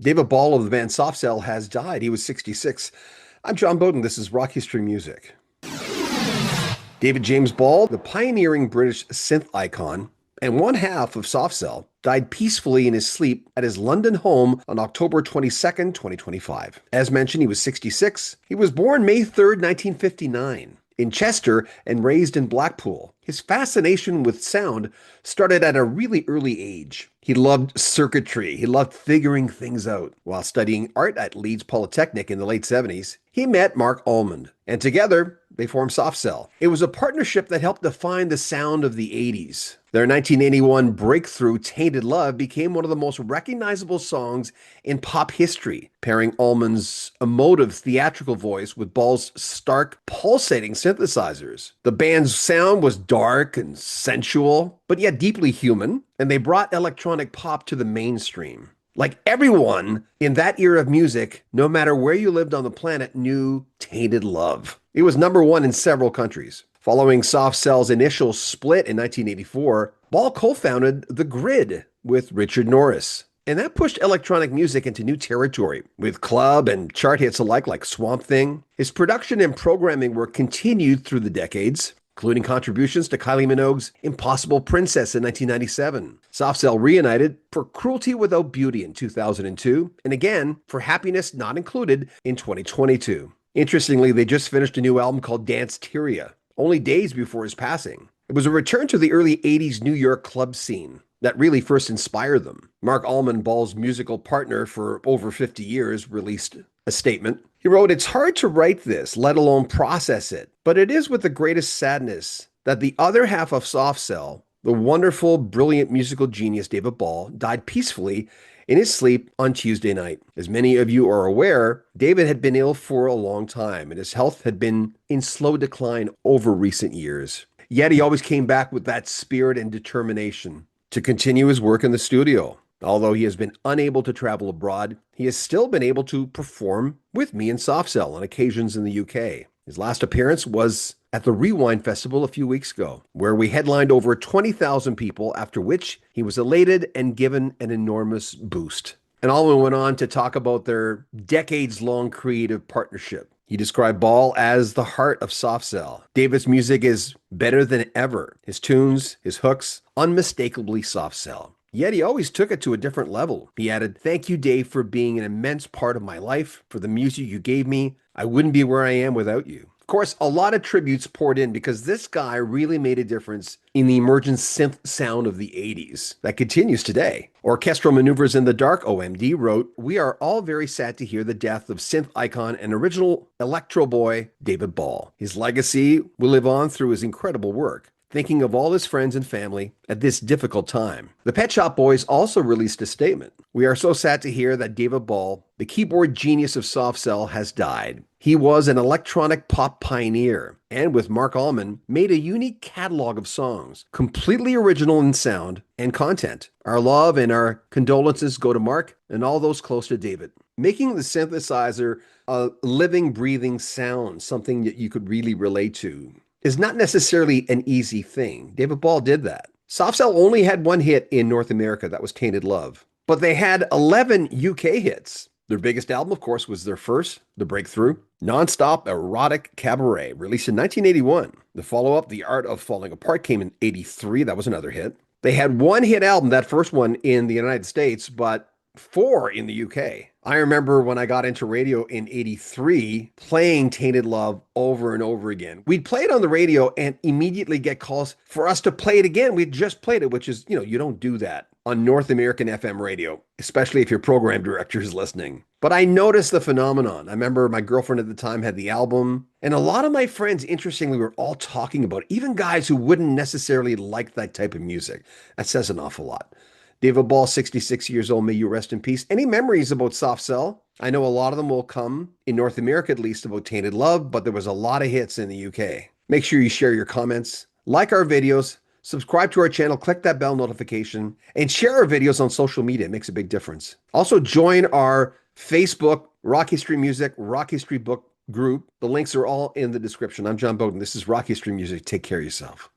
David Ball of the band Soft Cell has died. He was 66. I'm John Bowden. This is Rock History Music. David James Ball, the pioneering British synth icon and one half of Soft Cell, died peacefully in his sleep at his London home on October 22nd, 2025. As mentioned, he was 66. He was born May 3rd, 1959. In Chester and raised in Blackpool. His fascination with sound started at a really early age. He loved circuitry. He loved figuring things out. While studying art at Leeds Polytechnic in the late 70s, he met Mark Almond, and together they formed Soft Cell. It was a partnership that helped define the sound of the 80s. Their 1981 breakthrough, Tainted Love, became one of the most recognizable songs in pop history, pairing Almond's emotive theatrical voice with Ball's stark, pulsating synthesizers. The band's sound was dark and sensual, but yet deeply human, and they brought electronic pop to the mainstream. Like everyone in that era of music, no matter where you lived on the planet, knew Tainted Love. It was number one in several countries. Following Soft Cell's initial split in 1984, Ball co-founded The Grid with Richard Norris. And that pushed electronic music into new territory, with club and chart hits alike like Swamp Thing. His production and programming work continued through the decades, including contributions to Kylie Minogue's Impossible Princess in 1997. Soft Cell reunited for Cruelty Without Beauty in 2002, and again for Happiness Not Included in 2022. Interestingly, they just finished a new album called Dance-Teria, only days before his passing. It was a return to the early 80s New York club scene that really first inspired them. Mark Almond, Ball's musical partner for over 50 years, released a statement. He wrote, "It's hard to write this, let alone process it, but it is with the greatest sadness that the other half of Soft Cell, the wonderful, brilliant musical genius David Ball, died peacefully in his sleep on Tuesday night. As many of you are aware, David had been ill for a long time, and his health had been in slow decline over recent years. Yet he always came back with that spirit and determination to continue his work in the studio. Although he has been unable to travel abroad, he has still been able to perform with me and Soft Cell on occasions in the UK. His last appearance was at the Rewind Festival a few weeks ago, where we headlined over 20,000 people, after which he was elated and given an enormous boost." And Alwyn went on to talk about their decades-long creative partnership. He described Ball as the heart of Soft Cell. David's music is better than ever. His tunes, his hooks, unmistakably Soft Cell. Yet he always took it to a different level. He added, "Thank you, Dave, for being an immense part of my life, for the music you gave me. I wouldn't be where I am without you." Of course, a lot of tributes poured in because this guy really made a difference in the emergent synth sound of the 80s that continues today. Orchestral Maneuvers in the Dark, OMD, wrote, "We are all very sad to hear the death of synth icon and original electro boy David Ball. His legacy will live on through his incredible work. Thinking of all his friends and family at this difficult time." The Pet Shop Boys also released a statement. "We are so sad to hear that David Ball, the keyboard genius of Soft Cell, has died. He was an electronic pop pioneer, and with Mark Almond, made a unique catalog of songs, completely original in sound and content. Our love and our condolences go to Mark and all those close to David." Making the synthesizer a living, breathing sound, something that you could really relate to, is not necessarily an easy thing. David Ball did that. Soft Cell only had one hit in North America, that was Tainted Love. But they had 11 UK hits. Their biggest album, of course, was their first, The Breakthrough, Nonstop Erotic Cabaret, released in 1981. The follow-up, The Art of Falling Apart, came in 83. That was another hit. They had one hit album, that first one, in the United States, but 4 in the UK. I remember when I got into radio in 83, playing Tainted Love over and over again. We'd play it on the radio and immediately get calls for us to play it again. We'd just played it, which is, you don't do that on North American FM radio, especially if your program director is listening. But I noticed the phenomenon. I remember my girlfriend at the time had the album, and a lot of my friends, interestingly, were all talking about it, even guys who wouldn't necessarily like that type of music. That says an awful lot. David Ball, 66 years old, may you rest in peace. Any memories about Soft Cell? I know a lot of them will come, in North America at least, about Tainted Love, but there was a lot of hits in the UK. Make sure you share your comments, like our videos, subscribe to our channel, click that bell notification, and share our videos on social media. It makes a big difference. Also, join our Facebook, Rock History Music, Rock History Book group. The links are all in the description. I'm John Bowden. This is Rock History Music. Take care of yourself.